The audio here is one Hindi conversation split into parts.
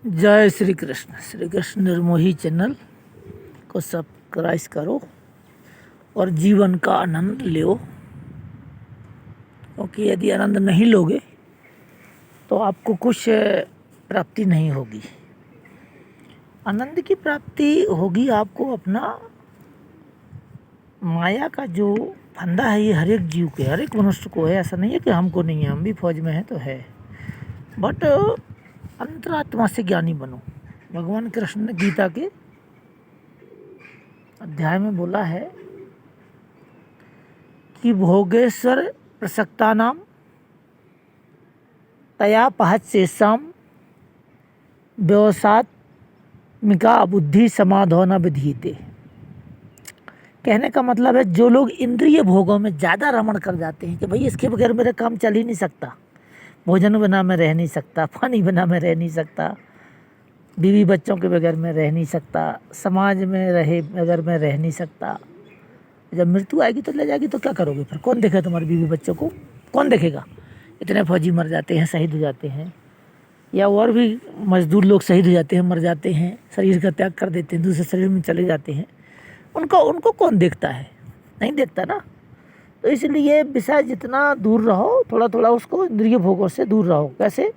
जय श्री कृष्ण निर्मोही चैनल को सब्सक्राइब करो और जीवन का आनंद लो, क्योंकि यदि आनंद नहीं लोगे तो आपको कुछ प्राप्ति नहीं होगी। आनंद की प्राप्ति होगी आपको अपना माया का जो फंदा है, ये हर एक जीव के, हर एक मनुष्य को है। ऐसा नहीं है कि हमको नहीं है, हम भी फौज में हैं तो है, बट अंतरात्मा से ज्ञानी बनो। भगवान कृष्ण ने गीता के अध्याय में बोला है कि भोगेश्वर प्रसक्ता नाम तया पहच शेषाम व्यवसात्मिका बुद्धि समाधो न विधीते। कहने का मतलब है, जो लोग इंद्रिय भोगों में ज़्यादा रमण कर जाते हैं कि भाई इसके बगैर मेरा काम चल ही नहीं सकता, भोजन बिना मैं रह नहीं सकता, पानी बिना मैं रह नहीं सकता, बीवी बच्चों के बगैर मैं रह नहीं सकता, समाज में रहे बगैर मैं रह नहीं सकता। जब मृत्यु आएगी तो ले जाएगी तो क्या करोगे फिर? कौन देखेगा तुम्हारे बीवी बच्चों को? कौन देखेगा? इतने फौजी मर जाते हैं, शहीद हो जाते हैं, या और भी मजदूर लोग शहीद हो जाते हैं, मर जाते हैं, शरीर का त्याग कर देते हैं, दूसरे शरीर में चले जाते हैं। उनको कौन देखता है? नहीं देखता ना। तो इसलिए विषय जितना दूर रहो, थोड़ा थोड़ा उसको इंद्रिय भोगों से दूर रहो। कैसे?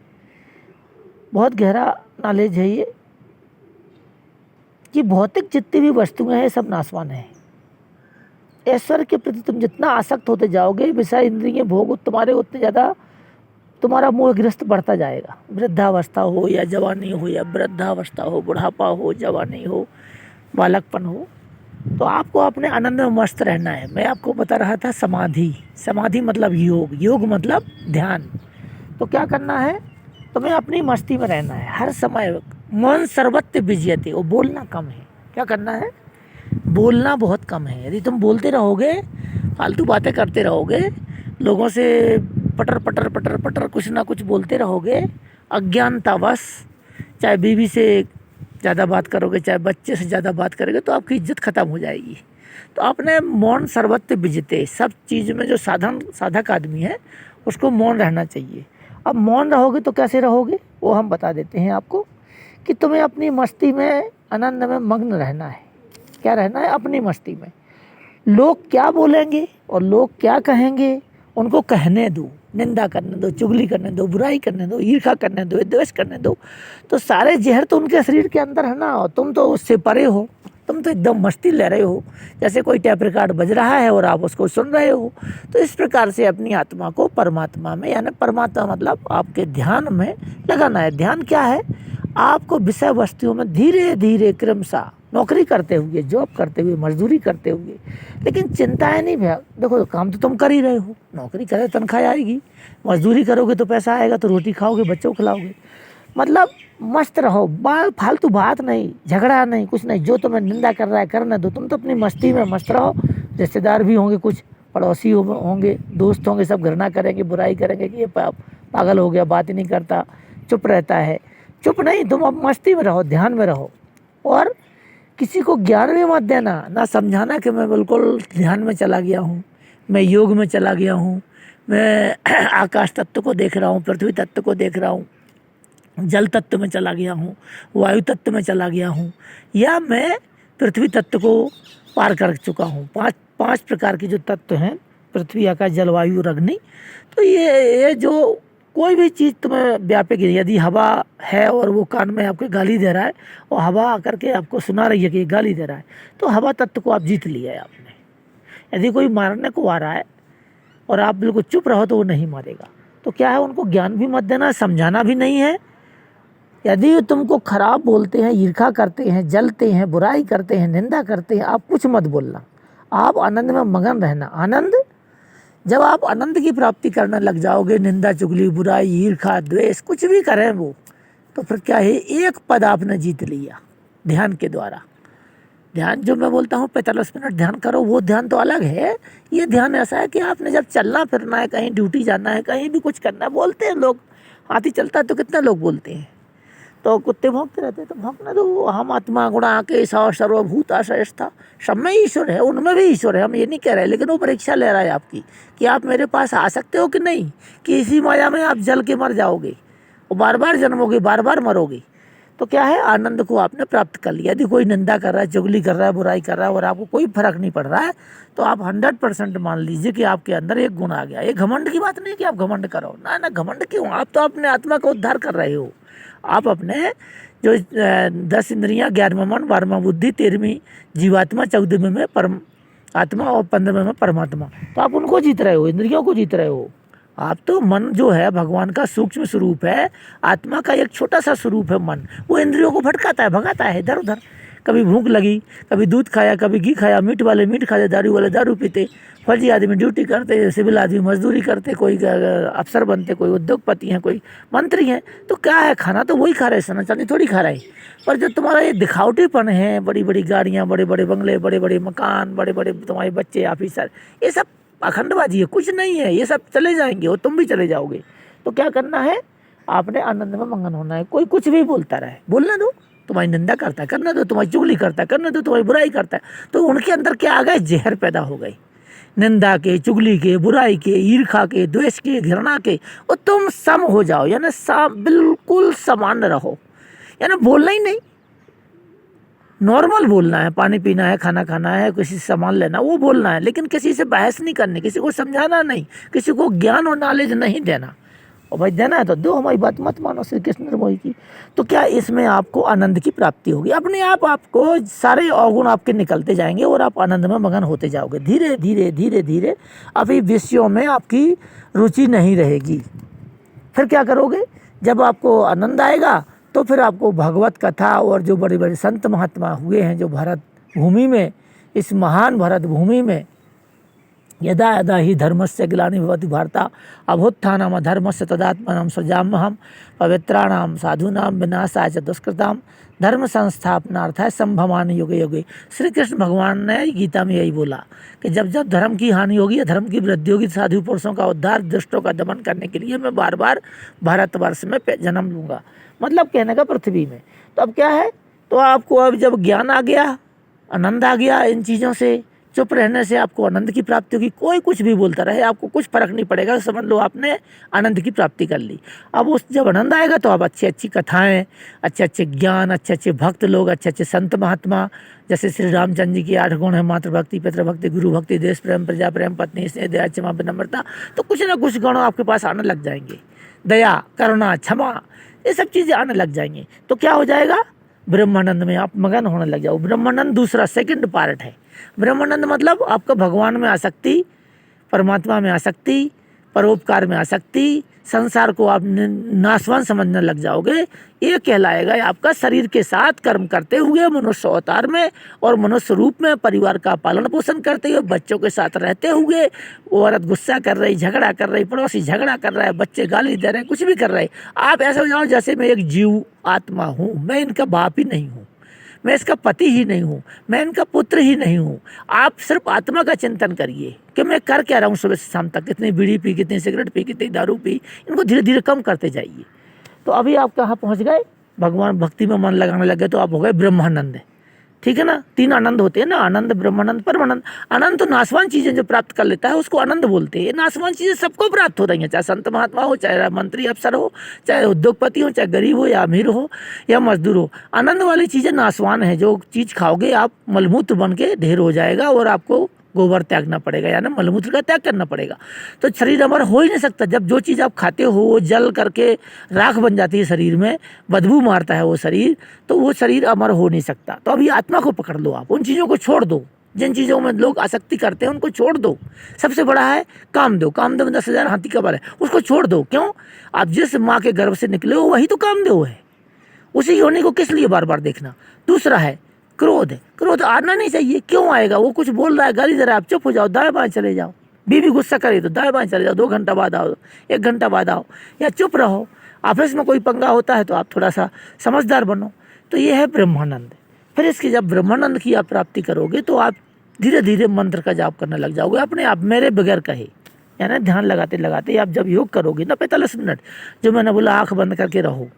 बहुत गहरा नॉलेज है ये कि भौतिक जितनी भी वस्तुएं हैं सब नाशवान है। ईश्वर के प्रति तुम जितना आसक्त होते जाओगे, विषय इंद्रिय भोग तुम्हारे उतने ज़्यादा तुम्हारा मोहग्रस्त बढ़ता जाएगा। वृद्धावस्था हो या जवानी हो, या वृद्धावस्था हो, बुढ़ापा हो, जवानी हो, बालकपन हो, तो आपको अपने आनंद में मस्त रहना है। मैं आपको बता रहा था समाधि मतलब योग, योग मतलब ध्यान। तो क्या करना है? तुम्हें अपनी मस्ती में रहना है हर समय। मन सर्वत्र विजयते, वो बोलना कम है। क्या करना है? बोलना बहुत कम है। यदि तुम बोलते रहोगे, फालतू बातें करते रहोगे, लोगों से पटर पटर पटर पटर कुछ ना कुछ बोलते रहोगे अज्ञानतावश, चाहे बीवी से ज़्यादा बात करोगे, चाहे बच्चे से ज़्यादा बात करोगे, तो आपकी इज्जत खत्म हो जाएगी। तो अपने मौन सर्वत्र विजयते, सब चीज़ में जो साधक आदमी है उसको मौन रहना चाहिए। अब मौन रहोगे तो कैसे रहोगे वो हम बता देते हैं आपको, कि तुम्हें अपनी मस्ती में आनंद में मग्न रहना है। क्या रहना है? अपनी मस्ती में। लोग क्या बोलेंगे और लोग क्या कहेंगे उनको कहने दो, निंदा करने दो, चुगली करने दो, बुराई करने दो, ईर्ष्या करने दो, द्वेष करने दो। तो सारे जहर तो उनके शरीर के अंदर है ना, और तुम तो उससे परे हो। तुम तो एकदम मस्ती ले रहे हो, जैसे कोई टेप रिकॉर्ड बज रहा है और आप उसको सुन रहे हो। तो इस प्रकार से अपनी आत्मा को परमात्मा में, यानी परमात्मा मतलब आपके ध्यान में लगाना है। ध्यान क्या है? आपको विषय वस्तुओं में धीरे धीरे क्रमशः, नौकरी करते हुए, जॉब करते हुए, मजदूरी करते हुए, लेकिन चिंताएं नहीं भैया। देखो काम तो तुम कर ही रहे हो, नौकरी करे तनख्वाह आएगी, मजदूरी करोगे तो पैसा आएगा, तो रोटी खाओगे, बच्चों को खिलाओगे। मतलब मस्त रहो, फालतू बात नहीं, झगड़ा नहीं, कुछ नहीं। जो तुम्हें निंदा कर रहा है करने दो, तुम तो अपनी मस्ती में मस्त रहो। रिश्तेदार भी होंगे, कुछ पड़ोसी होंगे, दोस्त होंगे, सब घृणा करेंगे, बुराई करेंगे कि ये पागल हो गया, बात ही नहीं करता, चुप रहता है। चुप नहीं, तुम अब मस्ती में रहो, ध्यान में रहो। और किसी को ज्ञान भी मत देना, ना समझाना कि मैं बिल्कुल ध्यान में चला गया हूँ, मैं योग में चला गया हूँ, मैं आकाश तत्व को देख रहा हूँ, पृथ्वी तत्व को देख रहा हूँ, जल तत्व में चला गया हूँ, वायु तत्व में चला गया हूँ, या मैं पृथ्वी तत्व को पार कर चुका हूँ। पांच प्रकार के जो तत्व हैं, पृथ्वी, आकाश, जल, वायु और अग्नि। तो ये जो कोई भी चीज़ तुम्हें व्यापक है, यदि हवा है और वो कान में आपके गाली दे रहा है, और हवा आकर के आपको सुना रही है कि ये गाली दे रहा है, तो हवा तत्व को आप जीत लिया है आपने। यदि कोई मारने को आ रहा है और आप बिल्कुल चुप रहो तो वो नहीं मारेगा। तो क्या है? उनको ज्ञान भी मत देना, समझाना भी नहीं है। यदि तुमको खराब बोलते हैं, ईर्ष्या करते हैं, जलते हैं, बुराई करते हैं, निंदा करते हैं, आप कुछ मत बोलना। आप आनंद में मगन रहना। आनंद, जब आप आनंद की प्राप्ति करने लग जाओगे, निंदा चुगली बुराई ईर्ष्या द्वेष कुछ भी करें वो, तो फिर क्या है? एक पद आपने जीत लिया ध्यान के द्वारा। ध्यान जो मैं बोलता हूँ 45 मिनट ध्यान करो, वो ध्यान तो अलग है। ये ध्यान ऐसा है कि आपने जब चलना फिरना है, कहीं ड्यूटी जाना है, कहीं भी कुछ करना है, बोलते हैं लोग, हाथी चलता है तो कितने लोग बोलते हैं, तो कुत्ते भौंकते रहते हैं, तो भौंकने दो। हम आत्मा गुणा के सर्वभूत आश्रयस्था, सब में ईश्वर है, उनमें भी ईश्वर है, हम ये नहीं कह रहे। लेकिन वो परीक्षा ले रहा है आपकी कि आप मेरे पास आ सकते हो कि नहीं, कि इसी माया में आप जल के मर जाओगे और बार बार जन्मोगे, बार बार मरोगे। तो क्या है, आनंद को आपने प्राप्त कर लिया। यदि कोई निंदा कर रहा है, चुगली कर रहा है, बुराई कर रहा है और आपको कोई फर्क नहीं पड़ रहा है, तो आप 100% मान लीजिए कि आपके अंदर एक गुण आ गया। ये घमंड की बात नहीं कि आप घमंड करो, ना ना, घमंड क्यों, आप तो अपने आत्मा का उद्धार कर रहे हो। आप अपने जो 10 इंद्रियां, 11वां मन, 12वां बुद्धि, 13वीं जीवात्मा, 14वें में परम आत्मा और 15वें में परमात्मा, तो आप उनको जीत रहे हो, इंद्रियों को जीत रहे हो। आप तो, मन जो है भगवान का सूक्ष्म स्वरूप है, आत्मा का एक छोटा सा स्वरूप है मन, वो इंद्रियों को भटकाता है, भगाता है इधर उधर। कभी भूख लगी, कभी दूध खाया, कभी घी खाया, मीठ वाले मीठ खाते, दारू वाले दारू पीते, फर्जी आदमी ड्यूटी करते, सिविल आदमी मजदूरी करते, कोई अफसर बनते, कोई उद्योगपति हैं, कोई मंत्री हैं। तो क्या है, खाना तो वही खा रहे, सोना चांदी थोड़ी खा रहे। पर जो तुम्हारा ये दिखावटीपन है, बड़ी बड़ी गाड़ियाँ, बड़े बड़े बंगले, बड़े बड़े मकान, बड़े बड़े तुम्हारे बच्चे, ऑफिसर, ये सब अखंडबाजी है, कुछ नहीं है, ये सब चले जाएंगे और तुम भी चले जाओगे। तो क्या करना है, आपने आनंद में मगन होना है। कोई कुछ भी बोलता रहे, बोलना दो, तुम्हारी निंदा करता है करना दो, तुम्हारी चुगली करता है करना दो, तुम्हारी बुराई करता है, तो उनके अंदर क्या आ गए, जहर पैदा हो गई, निंदा के, चुगली के, बुराई के, ईर्खा के, द्वेष के, घृणा के। और तुम सम हो जाओ, यानी बिल्कुल समान रहो, यानी बोलना ही नहीं, नॉर्मल बोलना है, पानी पीना है, खाना खाना है, किसी से सामान लेना, वो बोलना है, लेकिन किसी से बहस नहीं करनी, किसी को समझाना नहीं, किसी को ज्ञान और नॉलेज नहीं देना। और भाई देना है तो दो, हमारी बात मत मानो, श्री कृष्ण निर्मोही की। तो क्या इसमें आपको आनंद की प्राप्ति होगी, अपने आप आपको सारे अवगुण आपके निकलते जाएंगे और आप आनंद में मगन होते जाओगे। धीरे धीरे धीरे धीरे अभी विषयों में आपकी रुचि नहीं रहेगी। फिर क्या करोगे, जब आपको आनंद आएगा तो फिर आपको भगवत कथा और जो बड़े बड़े संत महात्मा हुए हैं जो भारत भूमि में, इस महान भारत भूमि में, यदा यदा ही धर्मस्य ग्लानिर्भवति भवति भारत अभ्युत्थानम् अधर्मस्य तदात्मानं सृजाम्यहम् पवित्राणां साधूनां विनाशाय च दुष्कृतां धर्म संस्थापनार्थाय संभवामि युगे युगे। श्री कृष्ण भगवान ने गीता में यही बोला कि जब जब धर्म की हानि होगी या धर्म की वृद्धि होगी, साधु पुरुषों का उद्धार, दुष्टों का दमन करने के लिए मैं बार बार भारतवर्ष में जन्म लूँगा। मतलब कहने का पृथ्वी में। तो अब क्या है, तो आपको अब जब ज्ञान आ गया, आनंद आ गया, इन चीज़ों से चुप रहने से आपको आनंद की प्राप्ति होगी। कोई कुछ भी बोलता रहे, आपको कुछ फर्क नहीं पड़ेगा, समझ लो आपने आनंद की प्राप्ति कर ली। अब उस जब आनंद आएगा तो आप अच्छी अच्छी कथाएं, अच्छे अच्छे ज्ञान, अच्छे अच्छे भक्त लोग, अच्छे अच्छे संत महात्मा, जैसे श्री रामचंद्र जी की 8 गुण है, मातृभक्ति, पितृभक्ति, गुरु भक्ति, देश प्रेम, प्रजा प्रेम, पत्नी स्नेह, दया, क्षमा, विनम्रता, तो कुछ ना कुछ गुण आपके पास आने लग जाएंगे। दया, करुणा, क्षमा, ये सब चीज़ें आने लग जाएंगी। तो क्या हो जाएगा, ब्रह्मानंद में आप मगन होने लग जाओ। ब्रह्मानंद दूसरा सेकंड पार्ट है। ब्रह्मानंद मतलब आपका भगवान में आसक्ति, परमात्मा में आसक्ति, परोपकार में आसक्ति, संसार को आप नाशवान समझने लग जाओगे। ये कहलाएगा आपका शरीर के साथ कर्म करते हुए मनुष्य अवतार में और मनुष्य रूप में परिवार का पालन पोषण करते हुए, बच्चों के साथ रहते हुए, वो औरत गुस्सा कर रही, झगड़ा कर रही, पड़ोसी झगड़ा कर रहा है, बच्चे गाली दे रहे हैं, कुछ भी कर रहे हैं, आप ऐसे हो जाओ जैसे मैं एक जीव आत्मा हूँ, मैं इनका बाप ही नहीं हूँ, मैं इसका पति ही नहीं हूँ, मैं इनका पुत्र ही नहीं हूँ। आप सिर्फ आत्मा का चिंतन करिए कि मैं कर क्या रहा हूँ सुबह से शाम तक, कितनी बीड़ी पी, कितनी सिगरेट पी, कितनी दारू पी, इनको धीरे धीरे कम करते जाइए। तो अभी आप कहाँ पहुँच गए, भगवान भक्ति में मन लगाने लगे तो आप हो गए ब्रह्मानंद। ठीक है ना, 3 आनंद होते हैं ना, आनंद, ब्रह्मानंद, परमानंद। आनंद तो नाशवान चीज़ें जो प्राप्त कर लेता है उसको आनंद बोलते हैं। नाशवान चीज़ें सबको प्राप्त हो रही हैं, चाहे संत महात्मा हो, चाहे मंत्री अफसर हो, चाहे उद्योगपति हो, चाहे गरीब हो या अमीर हो या मजदूर हो। आनंद वाली चीज़ें नाशवान है, जो चीज़ खाओगे आप मलमूत्र बन के ढेर हो जाएगा और आपको गोबर त्यागना पड़ेगा, यानी मलमूत्र का त्याग करना पड़ेगा। तो शरीर अमर हो ही नहीं सकता। जब जो चीज़ आप खाते हो वो जल करके राख बन जाती है शरीर में, बदबू मारता है वो शरीर, तो वो शरीर अमर हो नहीं सकता। तो अभी आत्मा को पकड़ लो, आप उन चीज़ों को छोड़ दो, जिन चीज़ों में लोग आसक्ति करते हैं उनको छोड़ दो। सबसे बड़ा है कामदेव, कामदेव में 10,000 हाथी का बल है, उसको छोड़ दो। क्यों, आप जिस माँ के गर्भ से निकले हो वही तो कामदेव है, उसी योनि को किस लिए बार बार देखना। दूसरा है क्रोध, क्रोध आना नहीं चाहिए। क्यों आएगा, वो कुछ बोल रहा है, गाली दे रहा है, आप चुप हो जाओ, दाएं बाएं चले जाओ। बीवी गुस्सा करे तो दाएं बाएं चले जाओ, 2 घंटा बाद आओ, 1 घंटा बाद आओ, या चुप रहो। ऑफिस में कोई पंगा होता है तो आप थोड़ा सा समझदार बनो। तो ये है ब्रह्मानंद। फिर इसकी जब ब्रह्मानंद की आप प्राप्ति करोगे तो आप धीरे धीरे मंत्र का जाप करने लग जाओगे अपने आप, मेरे बगैर कहे, यानी ध्यान लगाते लगाते। आप जब योग करोगे ना 45 मिनट, जो मैंने बोला आँख बंद करके रहो,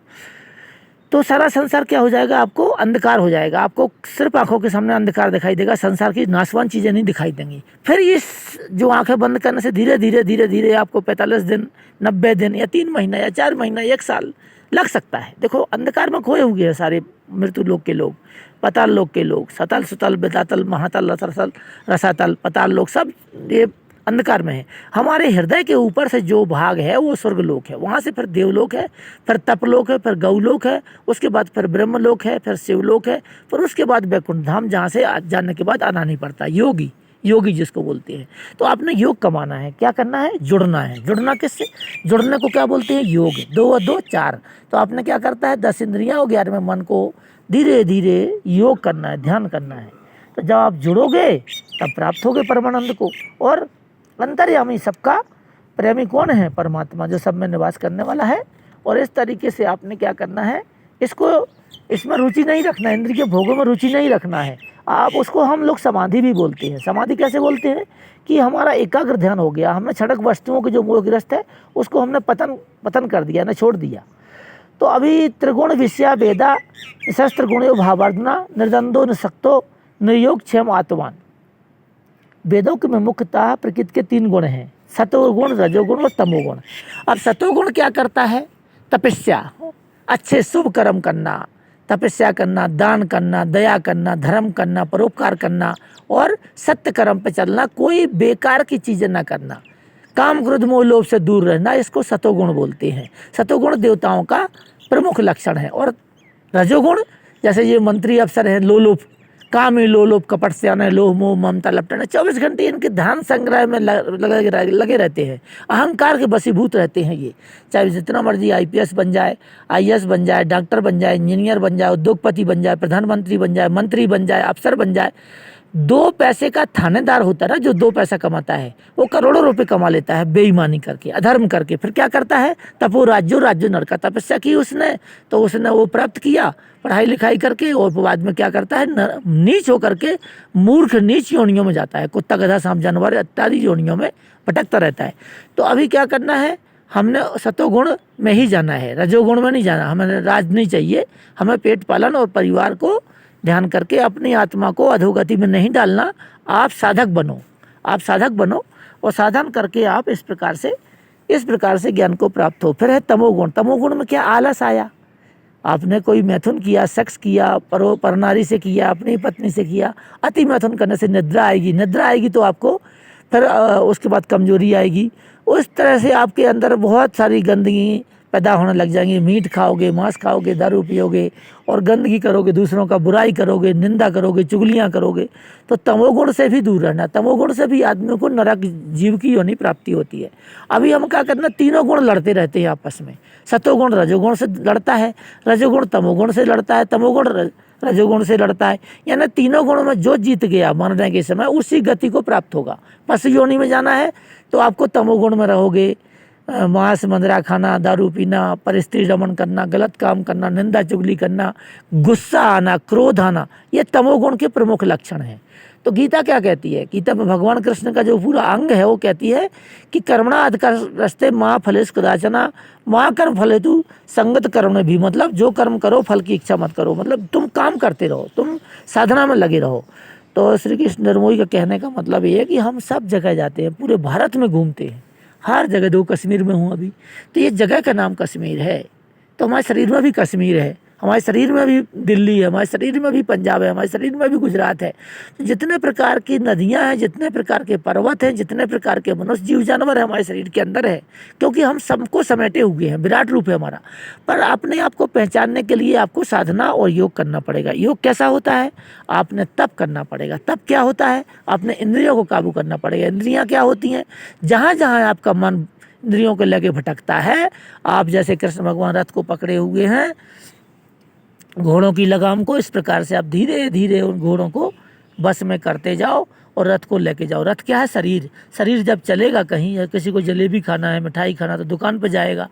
तो सारा संसार क्या हो जाएगा, आपको अंधकार हो जाएगा। आपको सिर्फ आंखों के सामने अंधकार दिखाई देगा, संसार की नाशवान चीज़ें नहीं दिखाई देंगी। फिर इस जो आंखें बंद करने से धीरे धीरे धीरे धीरे आपको 45 दिन, 90 दिन या 3 महीना या 4 महीना, 1 साल, लग सकता है। देखो अंधकार में खोए हुए हैं सारे मृत्यु लोक के लोग, पाताल लोक के लोग, सतल सुतल बेतातल महातल रसातल रसातल पाताल लोक, सब ये अंधकार में है। हमारे हृदय के ऊपर से जो भाग है वो स्वर्ग लोक है, वहाँ से फिर देवलोक है, फिर तपलोक है, फिर गौलोक है, उसके बाद फिर ब्रह्मलोक है, फिर शिवलोक है, फिर उसके बाद वैकुंठ धाम, जहाँ से जानने के बाद आना नहीं पड़ता। योगी, योगी जिसको बोलते हैं। तो आपने योग कमाना है, क्या करना है, जुड़ना है। जुड़ना किससे, जुड़ने को क्या बोलते हैं, योग। 2 और 2 4। तो आपने क्या करता है, 10 इंद्रियां और 11वें मन को धीरे धीरे योग करना है, ध्यान करना है। तो जब आप जुड़ोगे तब प्राप्त होगे परमानंद को। और अंतर्यामी सबका प्रेमी कौन है, परमात्मा, जो सब में निवास करने वाला है। और इस तरीके से आपने क्या करना है, इसको, इसमें रुचि नहीं रखना है, इंद्रिय के भोगों में रुचि नहीं रखना है। आप उसको, हम लोग समाधि भी बोलते हैं। समाधि कैसे बोलते हैं कि हमारा एकाग्र ध्यान हो गया, हमने क्षणिक वस्तुओं के जो मोहग्रस्त है उसको हमने पतन कर दिया ना, छोड़ दिया। तो अभी त्रिगुण विषया वेदा शस्त्र गुणो भावार्जना निर्द्वंदो निसक्तो निर्योग क्षेम आत्मान। वेदों के में मुख्यतः प्रकृति के 3 गुण हैं, सतोगुण, रजोगुण और तमोगुण। अब सतोगुण क्या करता है, तपस्या, अच्छे शुभ कर्म करना, तपस्या करना, दान करना, दया करना, धर्म करना, परोपकार करना और सत्य कर्म पे चलना, कोई बेकार की चीज़ें ना करना, काम क्रोध मोह लोभ से दूर रहना, इसको सतोगुण बोलते हैं। सतोगुण देवताओं का प्रमुख लक्षण है। और रजोगुण, जैसे ये मंत्री अफसर हैं, लोलुप, कामी लोलुप, कपट से आने, लोह मोह ममता लपटना, 24 घंटे इनके ध्यान संग्रह में लगे रहते हैं, अहंकार के वशीभूत रहते हैं ये। चाहे जितना मर्जी IPS बन जाए, IAS बन जाए, डॉक्टर बन जाए, इंजीनियर बन जाए, उद्योगपति बन जाए, प्रधानमंत्री बन जाए, मंत्री बन जाए, अफसर बन जाए। 2 पैसे का थानेदार होता है ना, जो 2 पैसा कमाता है, वो करोड़ों रुपए कमा लेता है बेईमानी करके, अधर्म करके। फिर क्या करता है, तपो राज्यो राज्य नरका, तपस्या की उसने तो उसने वो प्राप्त किया पढ़ाई लिखाई करके, और बाद में क्या करता है, नीच होकर के मूर्ख नीच योनियों में जाता है, कुत्ता गधा सांप जानवर इत्यादि योनियों में भटकता रहता है। तो अभी क्या करना है, हमने सतोगुण में ही जाना है, रजोगुण में नहीं जाना। हमें राज नहीं चाहिए, हमें पेट पालन और परिवार को ध्यान करके अपनी आत्मा को अधोगति में नहीं डालना। आप साधक बनो, आप साधक बनो और साधन करके आप इस प्रकार से ज्ञान को प्राप्त हो। फिर है तमोगुण। तमोगुण में क्या, आलस आया, आपने कोई मैथुन किया, सेक्स किया, परनारी से किया, अपनी पत्नी से किया, अति मैथुन करने से निद्रा आएगी, निद्रा आएगी तो आपको फिर उसके बाद कमजोरी आएगी। उस तरह से आपके अंदर बहुत सारी गंदगी पैदा होने लग जाएंगी। मीट खाओगे, मांस खाओगे, दारू पियोगे और गंदगी करोगे, दूसरों का बुराई करोगे, निंदा करोगे, चुगलियाँ करोगे। तो तमोगुण से भी दूर रहना। तमोगुण से भी आदमी को नरक जीव की योनि प्राप्ति होती है। अभी हम क्या करना, तीनों गुण लड़ते रहते हैं आपस में। सतोगुण रजोगुण से लड़ता है, रजोगुण तमोगुण से लड़ता है, तमोगुण रजोगुण से लड़ता है। यानी तीनों गुणों में जो जीत गया मरने के समय, उसी गति को प्राप्त होगा। पशु योनि में जाना है तो आपको तमोगुण में रहोगे, मांस मंदरा खाना, दारू पीना, परिस्त्री रमण करना, गलत काम करना, निंदा चुगली करना, गुस्सा आना, क्रोध आना, ये तमोगुण के प्रमुख लक्षण हैं। तो गीता क्या कहती है, गीता में भगवान कृष्ण का जो पूरा अंग है वो कहती है कि कर्मणा अधिकारस्ते माँ फलेश कदाचना माँ कर्म फले तू संगत कर्म में भी। मतलब जो कर्म करो फल की इच्छा मत करो, मतलब तुम काम करते रहो, तुम साधना में लगे रहो। तो श्री कृष्ण निर्मोही का कहने का मतलब ये है कि हम सब जगह जाते हैं, पूरे भारत में घूमते हैं, हर जगह। दो कश्मीर में हूँ अभी, तो ये जगह का नाम कश्मीर है। तो हमारे शरीर में भी कश्मीर है, हमारे शरीर में भी दिल्ली है, हमारे शरीर में भी पंजाब है, हमारे शरीर में भी गुजरात है। तो जितने प्रकार की नदियाँ हैं, जितने प्रकार के पर्वत हैं, जितने प्रकार के मनुष्य जीव जानवर है हमारे शरीर के अंदर है, क्योंकि हम सबको समेटे हुए हैं, विराट रूप है हमारा। पर अपने आप को पहचानने के लिए आपको साधना और योग करना पड़ेगा। योग कैसा होता है, आपने तप करना पड़ेगा। तप क्या होता है, आपने इंद्रियों को काबू करना पड़ेगा। इंद्रियाँ क्या होती हैं, जहाँ जहाँ आपका मन इंद्रियों को लेके भटकता है, आप जैसे कृष्ण भगवान रथ को पकड़े हुए हैं, घोड़ों की लगाम को, इस प्रकार से आप धीरे धीरे उन घोड़ों को बस में करते जाओ और रथ को लेके जाओ। रथ क्या है, शरीर। शरीर जब चलेगा कहीं, या किसी को जलेबी खाना है, मिठाई खाना, तो दुकान पर जाएगा,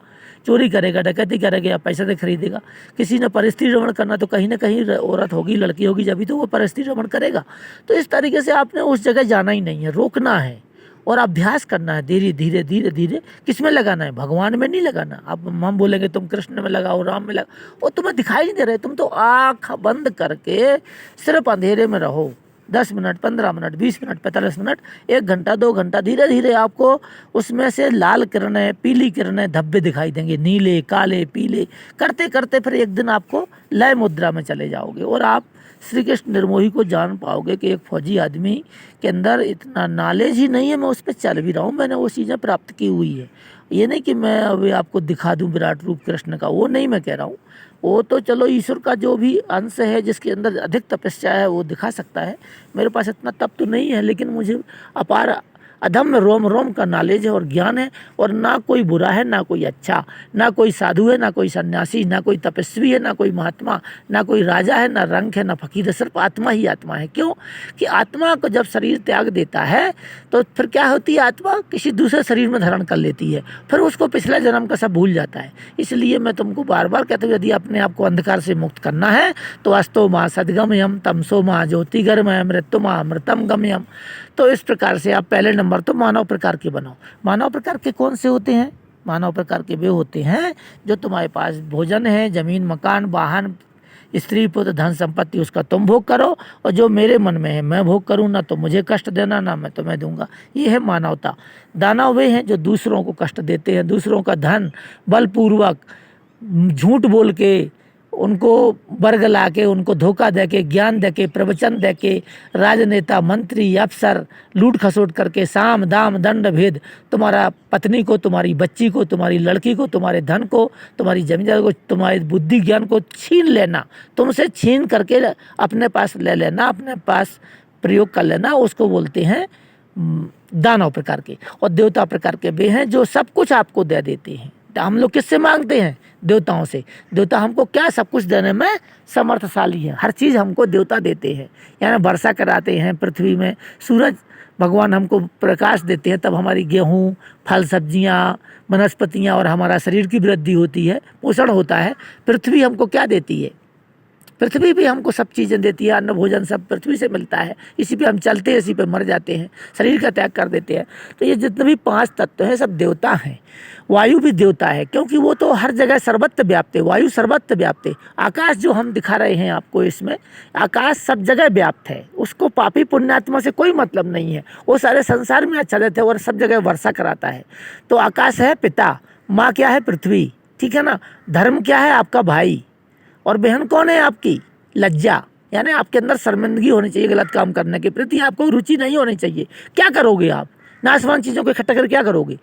चोरी करेगा, डकैती करेगा या पैसे से खरीदेगा। किसी ने परिस्थिति रमण करना तो कहीं ना कहीं औरत होगी, लड़की होगी, जब भी तो वो परिस्थिति रमण करेगा। तो इस तरीके से आपने उस जगह जाना ही नहीं है, रोकना है और अभ्यास करना है। धीरे धीरे धीरे धीरे किस में लगाना है, भगवान में नहीं लगाना। अब हम बोलेंगे तुम कृष्ण में लगाओ, राम में लगाओ, वो तुम्हें दिखाई नहीं दे रहे। तुम तो आँख बंद करके सिर्फ अंधेरे में रहो, 10 मिनट, 15 मिनट, 20 मिनट, 45 मिनट, 1 घंटा, 2 घंटा, धीरे धीरे आपको उसमें से लाल किरणें, पीली किरणें, धब्बे दिखाई देंगे, नीले, काले, पीले, करते करते फिर एक दिन आपको लय मुद्रा में चले जाओगे और आप श्री कृष्ण निर्मोही को जान पाओगे कि एक फौजी आदमी के अंदर इतना नॉलेज ही नहीं है, मैं उस पर चल भी रहा हूँ, मैंने वो चीज़ें प्राप्त की हुई है। ये नहीं कि मैं अभी आपको दिखा दूं विराट रूप कृष्ण का, वो नहीं मैं कह रहा हूँ। वो तो चलो ईश्वर का जो भी अंश है जिसके अंदर अधिक तपस्या है वो दिखा सकता है। मेरे पास इतना तप तो नहीं है, लेकिन मुझे अपार अधम्य रोम रोम का नॉलेज है और ज्ञान है। और ना कोई बुरा है, ना कोई अच्छा, ना कोई साधु है, ना कोई सन्यासी, ना कोई तपस्वी है, ना कोई महात्मा, ना कोई राजा है, ना रंक है, ना फकीर है, सिर्फ आत्मा ही आत्मा है। क्यों कि आत्मा को जब शरीर त्याग देता है तो फिर क्या होती है, आत्मा किसी दूसरे शरीर में धारण कर लेती है, फिर उसको पिछले जन्म का सब भूल जाता है। इसलिए मैं तुमको बार बार कहता हूँ, यदि अपने आप को अंधकार से मुक्त करना है तो अस्तो माँ सदगमयम, तमसो माँ ज्योतिगर्मय, मृत्यु माँ अमृतम गम्यम। तो इस प्रकार से आप पहले नंबर तो मानव प्रकार के बनाओ। मानव प्रकार के कौन से होते हैं? मानव प्रकार के वे होते हैं जो तुम्हारे पास भोजन है, जमीन, मकान, वाहन, स्त्री, पुत्र, धन, संपत्ति, उसका तुम भोग करो, और जो मेरे मन में है मैं भोग करूँ, ना तो मुझे कष्ट देना, ना मैं तुम्हें दूंगा। ये है मानवता। दानव वे हैं जो दूसरों को कष्ट देते हैं, दूसरों का धन बलपूर्वक झूठ बोल के, उनको वर्ग ला के, उनको धोखा दे के, ज्ञान दे के, प्रवचन दे के, राजनेता, मंत्री, अफसर लूट खसोट करके, साम दाम दंड भेद तुम्हारा पत्नी को, तुम्हारी बच्ची को, तुम्हारी लड़की को, तुम्हारे धन को, तुम्हारी जमीन को, तुम्हारी बुद्धि ज्ञान को छीन लेना, तुमसे छीन करके अपने पास ले लेना, अपने पास प्रयोग कर लेना, उसको बोलते हैं दानव प्रकार के। और देवता प्रकार के वे हैं जो सब कुछ आपको दे देते हैं। हम लोग किससे मांगते हैं? देवताओं से। देवता हमको क्या सब कुछ देने में समर्थशाली है, हर चीज़ हमको देवता देते हैं। यानी वर्षा कराते हैं पृथ्वी में, सूरज भगवान हमको प्रकाश देते हैं, तब हमारी गेहूँ, फल, सब्जियाँ, वनस्पतियाँ और हमारा शरीर की वृद्धि होती है, पोषण होता है। पृथ्वी हमको क्या देती है? पृथ्वी भी हमको सब चीज़ें देती है, अन्न भोजन सब पृथ्वी से मिलता है। इसी पे हम चलते हैं, इसी पे मर जाते हैं, शरीर का त्याग कर देते हैं। तो ये जितने भी 5 तत्व हैं सब देवता हैं। वायु भी देवता है, क्योंकि वो तो हर जगह सर्वत्र व्याप्त है। वायु सर्वत्र व्याप्त है। आकाश जो हम दिखा रहे हैं आपको, इसमें आकाश सब जगह व्याप्त है, उसको पापी पुण्यात्मा से कोई मतलब नहीं है। वो सारे संसार में अच्छा देते हैं और सब जगह वर्षा कराता है। तो आकाश है पिता, माँ क्या है? पृथ्वी, ठीक है ना। धर्म क्या है? आपका भाई, और बहन कौन है? आपकी लज्जा। यानी आपके अंदर शर्मिंदगी होनी चाहिए, गलत काम करने के प्रति आपको रुचि नहीं होनी चाहिए। क्या करोगे आप? नाशवान चीज़ों को इकट्ठा कर क्या करोगे?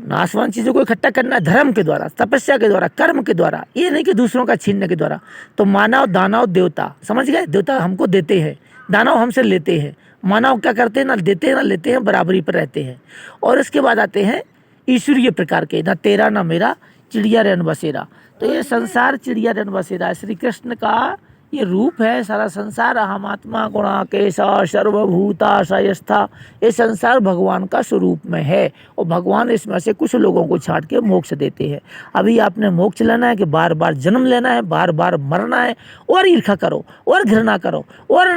नाशवान चीज़ों को इकट्ठा करना धर्म के द्वारा, तपस्या के द्वारा, कर्म के द्वारा, ये नहीं कि दूसरों का छीनने के द्वारा। तो मानव, दानव, देवता, समझ गए? देवता हमको देते हैं, दानव हमसे लेते हैं, मानव क्या करते हैं? ना देते हैं ना लेते हैं, बराबरी पर रहते हैं। और इसके बाद आते हैं ईश्वरीय प्रकार के, ना तेरा ना मेरा, चिड़िया रेन बसेरा। तो ये संसार चिड़िया रेन बसेरा है, श्री कृष्ण का ये रूप है। सारा संसार अहमात्मा गुणाकेशा सर्वभूताशयस्था, ये संसार भगवान का स्वरूप में है और भगवान इसमें से कुछ लोगों को छांट के मोक्ष देते हैं। अभी आपने मोक्ष लेना है कि बार बार जन्म लेना है, बार बार मरना है, और ईर्ष्या करो और घृणा करो और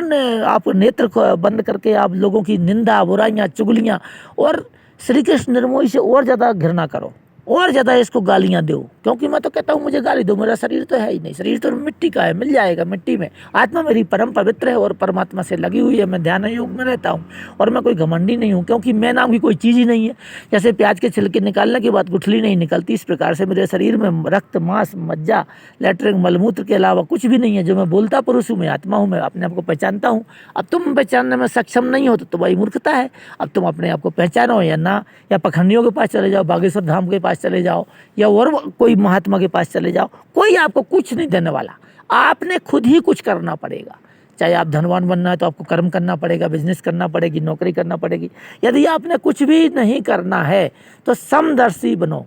आप नेत्र को बंद करके आप लोगों की निंदा, बुराइयाँ, चुगलियाँ और श्री कृष्ण निर्मोही से और ज़्यादा घृणा करो और ज़्यादा इसको गालियाँ दो। क्योंकि मैं तो कहता हूँ मुझे गाली दो, मेरा शरीर तो है ही नहीं, शरीर तो मिट्टी का है, मिल जाएगा मिट्टी में। आत्मा मेरी परम पवित्र है और परमात्मा से लगी हुई है। मैं ध्यान योग में रहता हूँ और मैं कोई घमंडी नहीं हूँ, क्योंकि मैं नाम की कोई चीज़ ही नहीं है। जैसे प्याज के छिलके निकालने के बाद गुठली नहीं निकलती, इस प्रकार से मेरे शरीर में रक्त, मांस, मज्जा, लैट्रिन, मलमूत्र के अलावा कुछ भी नहीं है। जो मैं बोलता पुरुष हूँ, मैं आत्मा हूँ, मैं अपने आप को पहचानता हूँ। अब तुम पहचानने में सक्षम नहीं हो तो तुम्हारी मूर्खता है। अब तुम अपने आप को पहचानो या ना, या पखंडियों के पास चले जाओ, बागेश्वर धाम के पास चले जाओ, या और कोई महात्मा के पास चले जाओ, कोई आपको कुछ नहीं देने वाला। आपने खुद ही कुछ करना पड़ेगा। चाहे आप धनवान बनना है तो आपको कर्म करना पड़ेगा, बिजनेस करना पड़ेगी, नौकरी करना पड़ेगी। यदि आपने कुछ भी नहीं करना है तो समदर्शी बनो।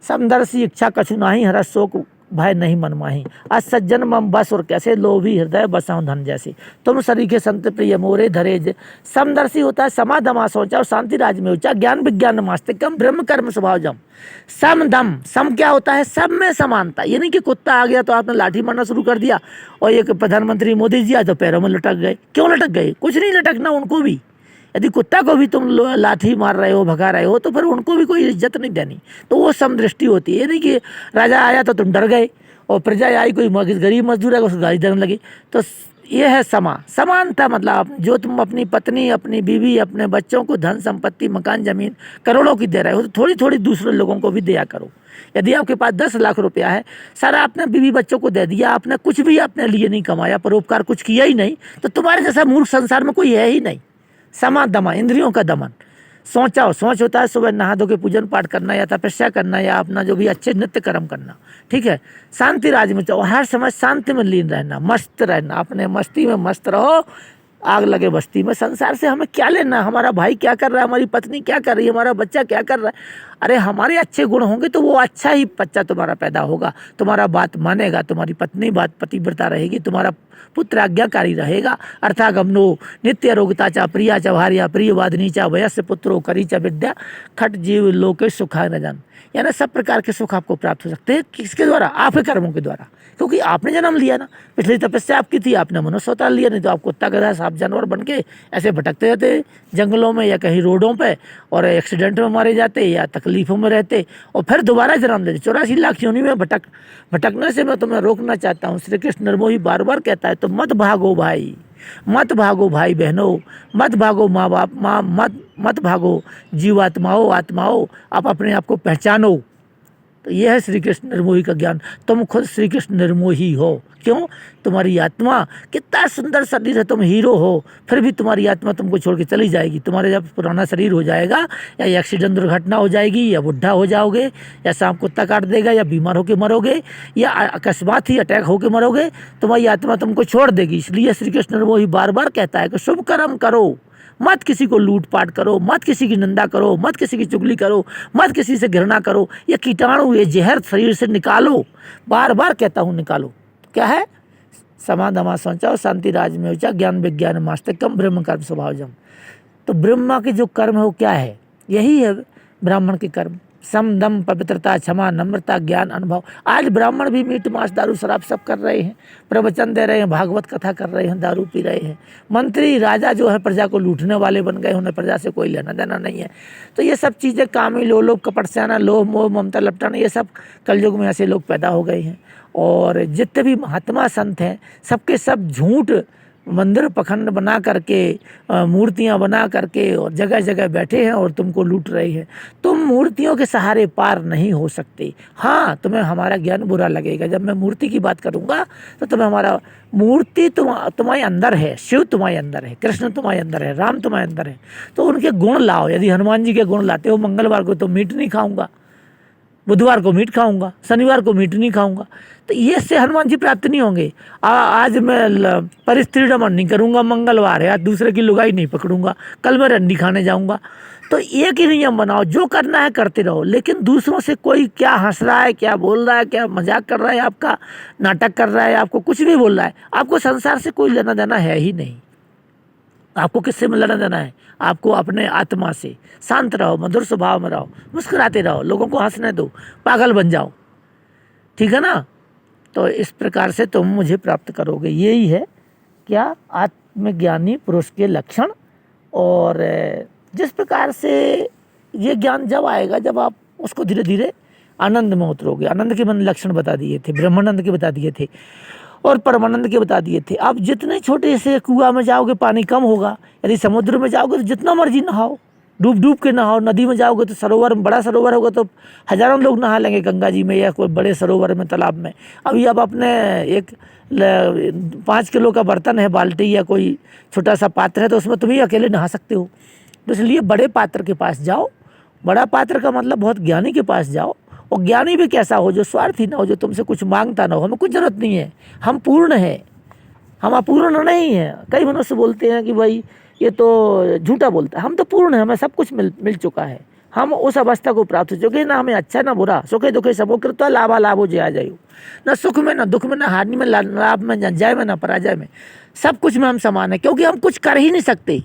समदर्शी इच्छा कछु नाही, हरस शोक भय नहीं मन माही, असज्जन मम बस और कैसे लोभी हृदय बसाऊं धन जैसे, तुम सरीखे संत प्रिय मोरे धरे। समदर्शी होता है समाधमा सोचा और शांति राज में ऊंचा, ज्ञान विज्ञान मास्तिकम ब्रह्म कर्म स्वभाव जम। सम दम, सम क्या होता है? सब में समानता। ये नहीं कि कुत्ता आ गया तो आपने लाठी मारना शुरू कर दिया और एक प्रधानमंत्री मोदी जी आए तो पैरों में लटक गए। क्यों लटक गए? कुछ नहीं लटकना उनको भी। यदि कुत्ता को भी तुम लाठी मार रहे हो, भगा रहे हो, तो फिर उनको भी कोई इज्जत नहीं देनी। तो वो समदृष्टि होती है। ये नहीं कि राजा आया तो तुम डर गए और प्रजा आई, कोई गरीब मजदूर है उसको गाली देने लगे। तो ये है समानता, मतलब जो तुम अपनी पत्नी, अपनी बीवी, अपने बच्चों को धन संपत्ति, मकान, जमीन करोड़ों की दे रहे हो, तो थोड़ी थोड़ी दूसरे लोगों को भी दिया करो। यदि आपके पास 10 लाख रुपया है, सारा आपने बीवी बच्चों को दे दिया, आपने कुछ भी अपने लिए नहीं कमाया, परोपकार कुछ किया ही नहीं, तो तुम्हारे जैसा मूर्ख संसार में कोई है ही नहीं। समा दमा, इंद्रियों का दमन। सोच होता है सुबह नहा धो के पूजन पाठ करना, या तपस्या करना, या अपना जो भी अच्छे नित्य कर्म करना, ठीक है। शांति राज में चाहो, हर समय शांति में लीन रहना, मस्त रहना, अपने मस्ती में मस्त रहो, आग लगे बस्ती में। संसार से हमें क्या लेना, हमारा भाई क्या कर रहा है, हमारी पत्नी क्या कर रही है, हमारा बच्चा क्या कर रहा है। अरे हमारे अच्छे गुण होंगे तो वो अच्छा ही बच्चा तुम्हारा पैदा होगा, तुम्हारा बात मानेगा, तुम्हारी पत्नी बात पतिव्रता रहेगी, तुम्हारा पुत्र आज्ञाकारी रहेगा। अर्थागमनो नित्य रोगता चा प्रिया च भार्या प्रिय वादिनी चा वयस्य पुत्रो करी च विद्या खट जीव लोके सुखा न जान। यानी सब प्रकार के सुख आपको प्राप्त हो सकते हैं, किसके द्वारा? आपके कर्मों के द्वारा, क्योंकि आपने जन्म लिया ना, पिछली तपस्या आपकी थी, आपने मनुष्य अवतार लिया, नहीं तो आप कुत्ता गधा सांप जानवर बन के ऐसे भटकते रहते जंगलों में या कहीं रोडों पे, और एक्सीडेंट में मारे जाते या तकलीफों में रहते, और फिर दोबारा जन्म लेते। 84 लाख योनि में भटकने से मैं तुम्हें रोकना चाहता हूँ। श्री कृष्ण निर्मोही बार बार कहता है, तो मत भागो भाई, मत भागो भाई बहनों, मत भागो माँ बाप, मत भागो आत्माओं, आप अपने आप को पहचानो। तो यह है श्री कृष्ण निर्मोही का ज्ञान। तुम खुद श्री कृष्ण निर्मोही हो। क्यों? तुम्हारी आत्मा, कितना सुंदर शरीर है, तुम हीरो हो, फिर भी तुम्हारी आत्मा तुमको छोड़ के चली जाएगी। तुम्हारे जब पुराना शरीर हो जाएगा, या एक्सीडेंट दुर्घटना हो जाएगी, या बुढ़ा हो जाओगे, या सांप कुत्ता काट देगा, या बीमार होकर मरोगे, या अकस्मात ही अटैक होकर मरोगे, तुम्हारी आत्मा तुमको छोड़ देगी। इसलिए श्री कृष्ण निर्मोही बार बार कहता है कि शुभ कर्म करो, मत किसी को लूट पाट करो, मत किसी की निंदा करो, मत किसी की चुगली करो, मत किसी से घृणा करो, ये कीटाणु, ये जहर शरीर से निकालो। बार बार कहता हूँ निकालो। क्या है? समाधमा संचाओ शांति राज में ऊंचा ज्ञान विज्ञान मास्तिकम ब्रह्म कर्म स्वभावजम। तो ब्रह्मा के जो कर्म है वो क्या है? यही है ब्राह्मण के कर्म। सम दम पवित्रता क्षमा नम्रता ज्ञान अनुभव। आज ब्राह्मण भी मीट मांस दारू शराब सब कर रहे हैं, प्रवचन दे रहे हैं, भागवत कथा कर रहे हैं, दारू पी रहे हैं। मंत्री राजा जो है प्रजा को लूटने वाले बन गए, उन्हें प्रजा से कोई लेना देना नहीं है। तो ये सब चीज़ें कामी लोभ कपट स्याना लोभ मोह ममता लपटाना, ये सब कलयुग में ऐसे लोग पैदा हो गए हैं। और जितने भी महात्मा संत हैं सबके सब झूठ मंदिर पखंड बना करके, मूर्तियां बना करके और जगह जगह बैठे हैं और तुमको लूट रहे हैं। तुम मूर्तियों के सहारे पार नहीं हो सकते। हाँ, तुम्हें हमारा ज्ञान बुरा लगेगा। जब मैं मूर्ति की बात करूँगा तो तुम्हें हमारा मूर्ति तुम्हारे अंदर है, शिव तुम्हारे अंदर है, कृष्ण तुम्हारे अंदर है, राम तुम्हारे अंदर है। तो उनके गुण लाओ। यदि हनुमान जी के गुण लाते हो, मंगलवार को तो मीट नहीं खाऊंगा, बुधवार को मीट खाऊंगा, शनिवार को मीट नहीं खाऊंगा, तो ये से हनुमान जी प्राप्त नहीं होंगे। आज मैं परिस्त्री रमन नहीं करूंगा, मंगलवार है, आज दूसरे की लुगाई नहीं पकड़ूंगा, कल मैं रंडी खाने जाऊंगा। तो एक ही नियम बनाओ, जो करना है करते रहो, लेकिन दूसरों से कोई क्या हंस रहा है, क्या बोल रहा है, क्या मजाक कर रहा है, आपका नाटक कर रहा है, आपको कुछ भी बोल रहा है, आपको संसार से कोई लेना देना है ही नहीं। आपको किससे में लेना देना है? आपको अपने आत्मा से। शांत रहो, मधुर स्वभाव में रहो, मुस्कुराते रहो, लोगों को हंसने दो, पागल बन जाओ, ठीक है ना। तो इस प्रकार से तुम मुझे प्राप्त करोगे। यही है क्या आत्मज्ञानी पुरुष के लक्षण। और जिस प्रकार से ये ज्ञान जब आएगा, जब आप उसको धीरे धीरे आनंद में उतरोगे। आनंद के मैंने लक्षण बता दिए थे, ब्रह्मानंद के बता दिए थे और परमानंद के बता दिए थे। आप जितने छोटे से कुआं में जाओगे पानी कम होगा। यदि समुद्र में जाओगे तो जितना मर्जी नहाओ, डूब डूब के नहाओ। नदी में जाओगे तो सरोवर में, बड़ा सरोवर होगा तो हजारों लोग नहा लेंगे गंगा जी में या कोई बड़े सरोवर में, तालाब में। अभी आप अपने एक 5 किलो का बर्तन है, बाल्टी या कोई छोटा सा पात्र है, तो उसमें तुम ही अकेले नहा सकते हो। तो इसलिए बड़े पात्र के पास जाओ। बड़ा पात्र का मतलब बहुत ज्ञानी के पास जाओ। और ज्ञानी भी कैसा हो? जो स्वार्थी ना हो, जो तुमसे कुछ मांगता ना हो। हमें कुछ जरूरत नहीं है, हम पूर्ण हैं, हम अपूर्ण नहीं हैं। कई मनुष्य बोलते हैं कि भाई ये तो झूठा बोलता है। हम तो पूर्ण हैं, हमें सब कुछ मिल चुका है। हम उस अवस्था को प्राप्त हो चुके, ना हमें अच्छा ना बुरा, सुखे दुखे सबो कृत्वा लाभा लाभो जया जयो। ना सुख में ना दुख में, ना हानि में, लाभ में, जय में, ना पराजय में, सब कुछ में हम समान है। क्योंकि हम कुछ कर ही नहीं सकते।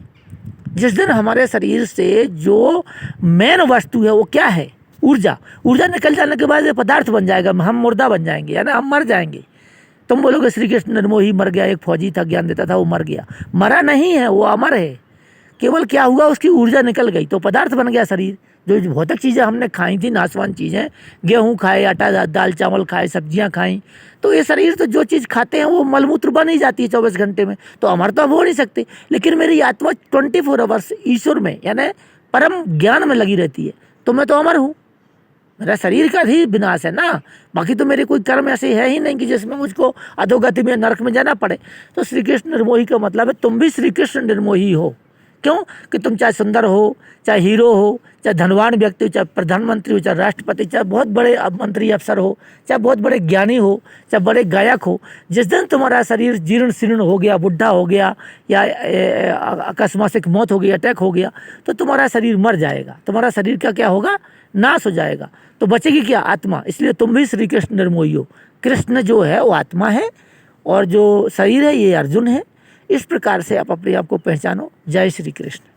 जिस दिन हमारे शरीर से जो मेन वस्तु है वो क्या है? ऊर्जा। ऊर्जा निकल जाने के बाद ये पदार्थ बन जाएगा, हम मुर्दा बन जाएंगे, यानी हम मर जाएंगे। तुम बोलोगे श्री कृष्ण निर्मोही मर गया, एक फौजी था ज्ञान देता था वो मर गया। मरा नहीं है, वो अमर है। केवल क्या हुआ, उसकी ऊर्जा निकल गई तो पदार्थ बन गया शरीर। जो भौतिक चीज़ें हमने खाई थी, नाशवान चीज़ें, गेहूँ खाए, आटा दाल चावल खाए, सब्जियाँ खाई, तो ये शरीर तो जो चीज़ खाते हैं वो मलमूत्र बन ही जाती है 24 घंटे में, तो अमर तो अब हो नहीं सकते। लेकिन मेरी आत्मा 24 आवर्स ईश्वर में यानी परम ज्ञान में लगी रहती है, तो मैं तो अमर हूँ। मेरा शरीर का ही विनाश है ना, बाकी तो मेरे कोई कर्म ऐसे है ही नहीं कि जिसमें मुझको अधोगति में, नरक में जाना पड़े। तो श्री कृष्ण निर्मोही का मतलब है तुम भी श्री कृष्ण निर्मोही हो। क्यों कि तुम चाहे सुंदर हो, चाहे हीरो हो, चाहे धनवान व्यक्ति हो, चाहे प्रधानमंत्री हो, चाहे राष्ट्रपति, चाहे बहुत बड़े मंत्री अफसर हो, चाहे बहुत बड़े ज्ञानी हो, चाहे बड़े गायक हो, जिस दिन तुम्हारा शरीर जीर्ण शीर्ण हो गया, बुढ़ा हो गया, या अकस्मात मौत हो गई, अटैक हो गया, तो तुम्हारा शरीर मर जाएगा, तुम्हारा शरीर का क्या होगा, नाश हो जाएगा, तो बचेगी क्या, आत्मा। इसलिए तुम भी श्री कृष्ण निर्मोही हो। कृष्ण जो है वो आत्मा है और जो शरीर है ये अर्जुन है। इस प्रकार से आप अपने आप को पहचानो। जय श्री कृष्ण।